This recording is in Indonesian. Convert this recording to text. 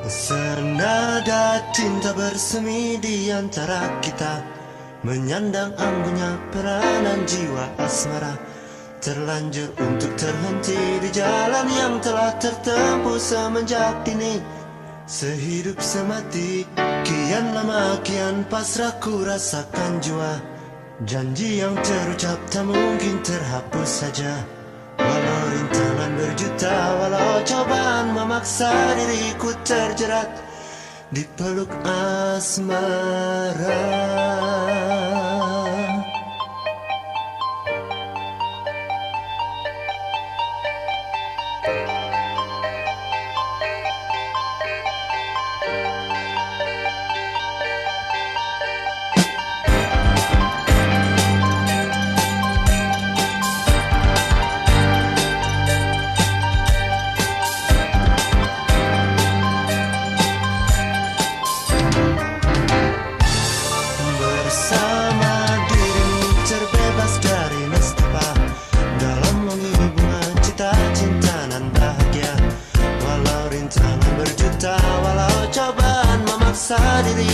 Senada cinta bersemi di antara kita, menyandang anggunnya peranan jiwa asmara, terlanjur untuk terhenti di jalan yang telah tertempuh semenjak dini. Sehidup semati, kian lama kian pasrah ku rasakan jua. Janji yang terucap tak mungkin terhapus saja. Walau rintangan berjuta, walau cobaan memaksa diriku terjerat di peluk asmara. Walau cobaan memaksa diri